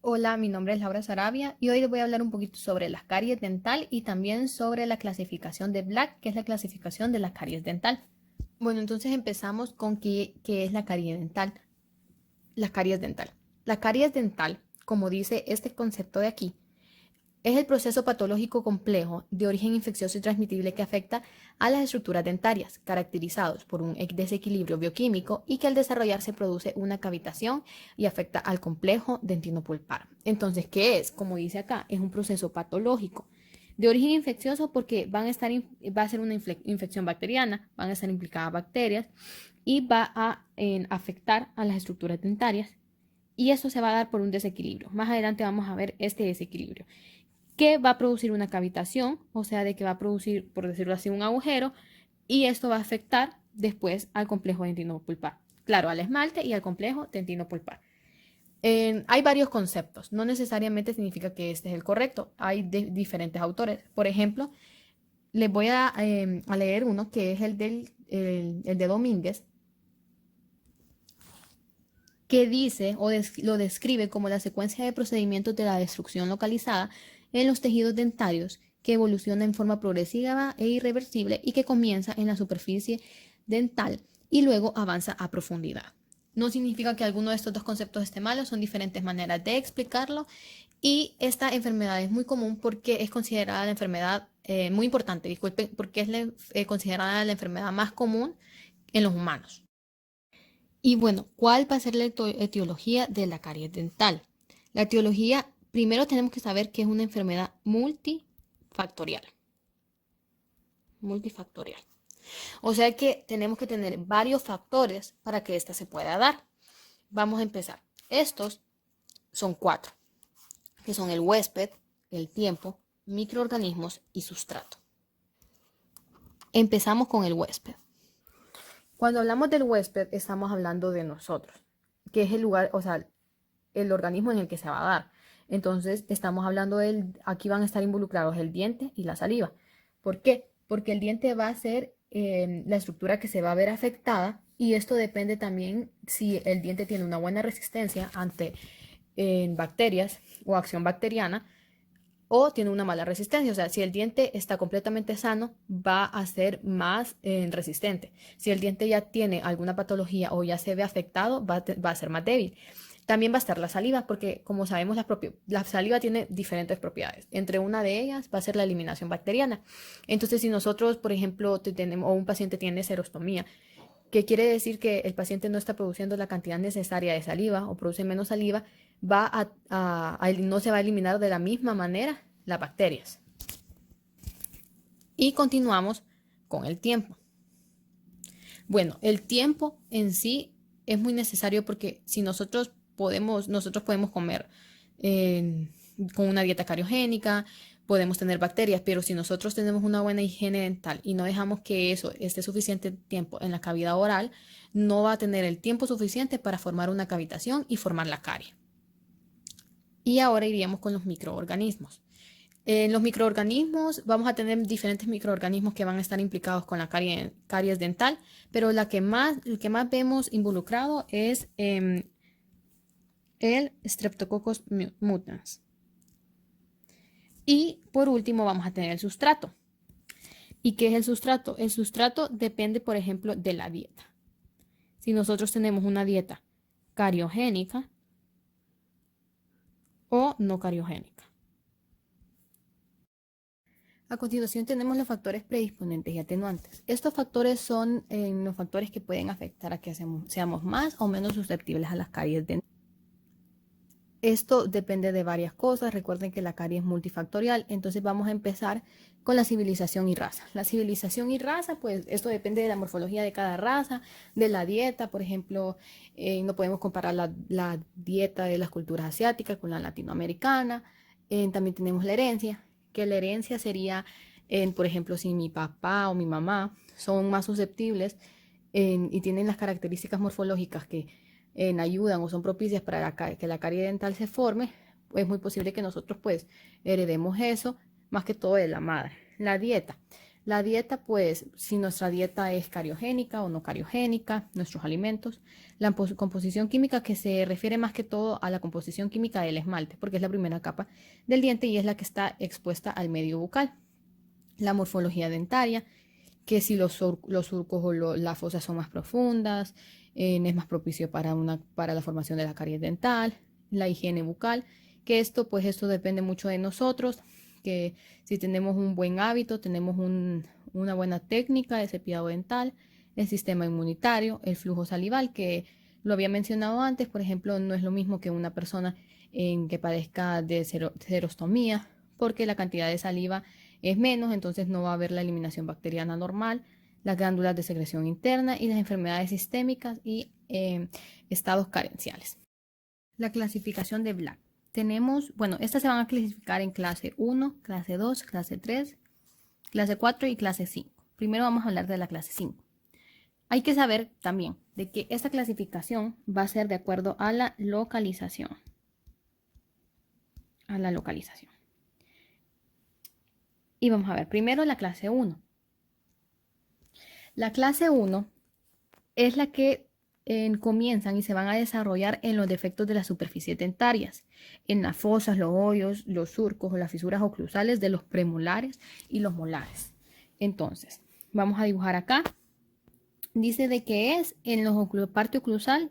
Hola, mi nombre es Laura Sarabia y hoy les voy a hablar un poquito sobre las caries dental y también sobre la clasificación de Black, que es la clasificación de las caries dental. Bueno, entonces empezamos con qué es la carie dental. La caries dental. La caries dental, como dice este concepto de aquí, es el proceso patológico complejo de origen infeccioso y transmitible que afecta a las estructuras dentarias, caracterizados por un desequilibrio bioquímico y que al desarrollarse produce una cavitación y afecta al complejo dentino-pulpar. Entonces, ¿qué es? Como dice acá, es un proceso patológico de origen infeccioso porque va a ser una infección bacteriana, van a estar implicadas bacterias y va a afectar a las estructuras dentarias y eso se va a dar por un desequilibrio. Más adelante vamos a ver este desequilibrio que va a producir una cavitación, o sea, de que va a producir, por decirlo así, un agujero, y esto va a afectar después al complejo dentino-pulpar. Claro, al esmalte y al complejo dentino-pulpar. Hay varios conceptos, no necesariamente significa que este es el correcto, hay diferentes autores. Por ejemplo, les voy a leer uno que es el de Domínguez, que dice lo describe como la secuencia de procedimientos de la destrucción localizada en los tejidos dentarios que evoluciona en forma progresiva e irreversible y que comienza en la superficie dental y luego avanza a profundidad. No significa que alguno de estos dos conceptos esté malo, son diferentes maneras de explicarlo y esta enfermedad es muy común porque es considerada la enfermedad, muy importante, disculpe, porque es considerada la enfermedad más común en los humanos. Y bueno, ¿cuál va a ser la etiología de la caries dental? La etiología, primero tenemos que saber que es una enfermedad multifactorial. Multifactorial. O sea que tenemos que tener varios factores para que esta se pueda dar. Vamos a empezar. Estos son cuatro, que son el huésped, el tiempo, microorganismos y sustrato. Empezamos con el huésped. Cuando hablamos del huésped, estamos hablando de nosotros, que es el lugar, o sea, el organismo en el que se va a dar. Entonces, estamos hablando aquí van a estar involucrados el diente y la saliva. ¿Por qué? Porque el diente va a ser la estructura que se va a ver afectada y esto depende también si el diente tiene una buena resistencia ante bacterias o acción bacteriana o tiene una mala resistencia. O sea, si el diente está completamente sano, va a ser más resistente. Si el diente ya tiene alguna patología o ya se ve afectado, va a ser más débil. También va a estar la saliva, porque como sabemos, la saliva tiene diferentes propiedades. Entre una de ellas va a ser la eliminación bacteriana. Entonces, si nosotros, por ejemplo, tenemos, o un paciente tiene serostomía, que quiere decir que el paciente no está produciendo la cantidad necesaria de saliva o produce menos saliva, no se va a eliminar de la misma manera las bacterias. Y continuamos con el tiempo. Bueno, el tiempo en sí es muy necesario porque si nosotros podemos comer con una dieta cariogénica, podemos tener bacterias, pero si nosotros tenemos una buena higiene dental y no dejamos que eso esté suficiente tiempo en la cavidad oral, no va a tener el tiempo suficiente para formar una cavitación y formar la carie. Y ahora iríamos con los microorganismos. En los microorganismos vamos a tener diferentes microorganismos que van a estar implicados con la caries dental, pero el que más vemos involucrado es el Streptococcus mutans. Y por último vamos a tener el sustrato. ¿Y qué es el sustrato? El sustrato depende, por ejemplo, de la dieta. Si nosotros tenemos una dieta cariogénica o no cariogénica. A continuación tenemos los factores predisponentes y atenuantes. Estos factores son los factores que pueden afectar a que seamos más o menos susceptibles a las caries dentales. Esto depende de varias cosas. Recuerden que la carie es multifactorial. Entonces vamos a empezar con la civilización y raza. La civilización y raza, pues esto depende de la morfología de cada raza, de la dieta. Por ejemplo, no podemos comparar la dieta de las culturas asiáticas con la latinoamericana. También tenemos la herencia, que la herencia sería, por ejemplo, si mi papá o mi mamá son más susceptibles y tienen las características morfológicas que ayudan o son propicias para que la carie dental se forme, es muy posible que nosotros pues heredemos eso más que todo de la madre. La dieta. La dieta, pues, si nuestra dieta es cariogénica o no cariogénica, nuestros alimentos. La composición química, que se refiere más que todo a la composición química del esmalte, porque es la primera capa del diente y es la que está expuesta al medio bucal. La morfología dentaria, que si los surcos o las fosas son más profundas, es más propicio para la formación de la caries dental. La higiene bucal, que esto depende mucho de nosotros, que si tenemos un buen hábito, tenemos una buena técnica de cepillado dental, el sistema inmunitario, el flujo salival, que lo había mencionado antes, por ejemplo, no es lo mismo que una persona que padezca de serostomía, porque la cantidad de saliva es menos, entonces no va a haber la eliminación bacteriana normal, las glándulas de secreción interna y las enfermedades sistémicas y estados carenciales. La clasificación de Black. Tenemos, bueno, estas se van a clasificar en clase 1, clase 2, clase 3, clase 4 y clase 5. Primero vamos a hablar de la clase 5. Hay que saber también de que esta clasificación va a ser de acuerdo a la localización. Y vamos a ver primero la clase 1. La clase 1 es la que comienzan y se van a desarrollar en los defectos de las superficies dentarias, en las fosas, los hoyos, los surcos o las fisuras oclusales de los premolares y los molares. Entonces, vamos a dibujar acá. Dice de que es en la parte oclusal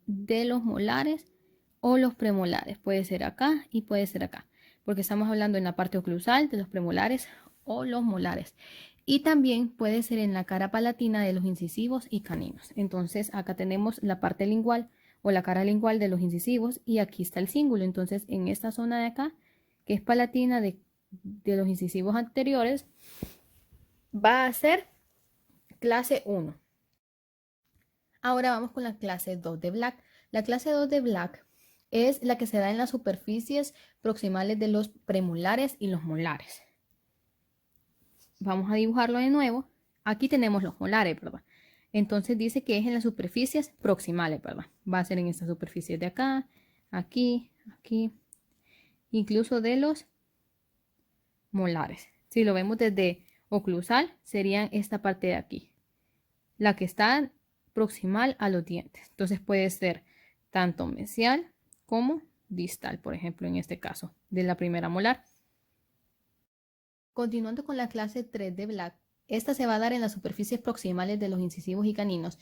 de los molares o los premolares. Puede ser acá y puede ser acá, porque estamos hablando en la parte oclusal de los premolares o los molares. Y también puede ser en la cara palatina de los incisivos y caninos. Entonces acá tenemos la parte lingual o la cara lingual de los incisivos y aquí está el cíngulo. Entonces en esta zona de acá, que es palatina de los incisivos anteriores, va a ser clase 1. Ahora vamos con la clase 2 de Black. La clase 2 de Black es la que se da en las superficies proximales de los premolares y los molares. Vamos a dibujarlo de nuevo. Aquí tenemos los molares, ¿verdad? Entonces dice que es en las superficies proximales, ¿verdad? Va a ser en estas superficies de acá, aquí, aquí, incluso de los molares. Si lo vemos desde oclusal, serían esta parte de aquí, la que está proximal a los dientes. Entonces puede ser tanto mesial como distal, por ejemplo, en este caso, de la primera molar. Continuando con la clase 3 de Black, esta se va a dar en las superficies proximales de los incisivos y caninos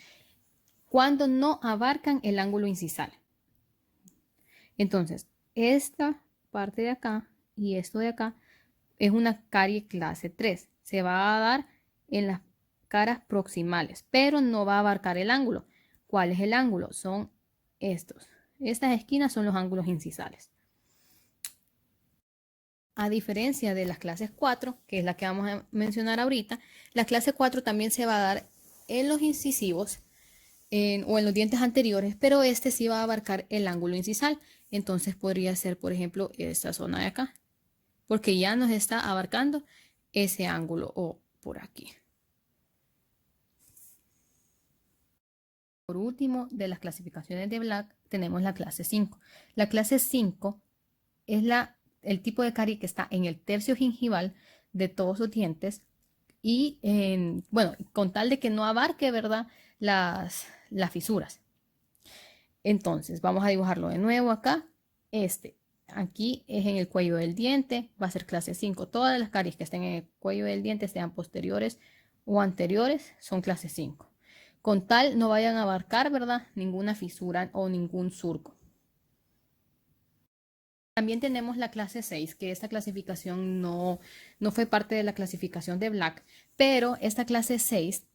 cuando no abarcan el ángulo incisal. Entonces, esta parte de acá y esto de acá es una carie clase 3. Se va a dar en las caras proximales, pero no va a abarcar el ángulo. ¿Cuál es el ángulo? Son estos. Estas esquinas son los ángulos incisales. A diferencia de las clases 4, que es la que vamos a mencionar ahorita, la clase 4 también se va a dar en los incisivos o en los dientes anteriores, pero este sí va a abarcar el ángulo incisal. Entonces podría ser, por ejemplo, esta zona de acá, porque ya nos está abarcando ese ángulo o por aquí. Por último, de las clasificaciones de Black, tenemos la clase 5. La clase 5 es el tipo de carie que está en el tercio gingival de todos los dientes y, bueno, con tal de que no abarque, ¿verdad?, las fisuras. Entonces, vamos a dibujarlo de nuevo acá. Aquí es en el cuello del diente, va a ser clase 5. Todas las caries que estén en el cuello del diente, sean posteriores o anteriores, son clase 5. Con tal no vayan a abarcar, ¿verdad?, ninguna fisura o ningún surco. También tenemos la clase 6, que esta clasificación no fue parte de la clasificación de Black, pero esta clase 6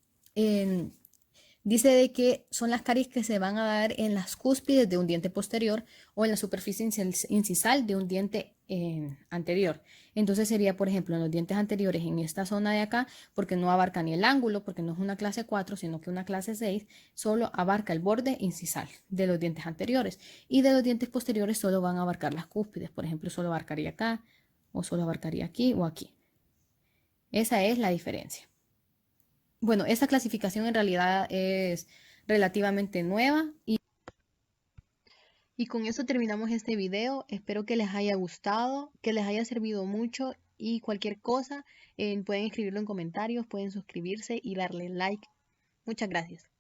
dice de que son las caries que se van a dar en las cúspides de un diente posterior o en la superficie incisal de un diente anterior. Entonces sería, por ejemplo, en los dientes anteriores en esta zona de acá, porque no abarca ni el ángulo, porque no es una clase 4, sino que una clase 6, solo abarca el borde incisal de los dientes anteriores. Y de los dientes posteriores solo van a abarcar las cúspides. Por ejemplo, solo abarcaría acá, o solo abarcaría aquí o aquí. Esa es la diferencia. Bueno, esta clasificación en realidad es relativamente nueva y con eso terminamos este video. Espero que les haya gustado, que les haya servido mucho y cualquier cosa pueden escribirlo en comentarios, pueden suscribirse y darle like. Muchas gracias.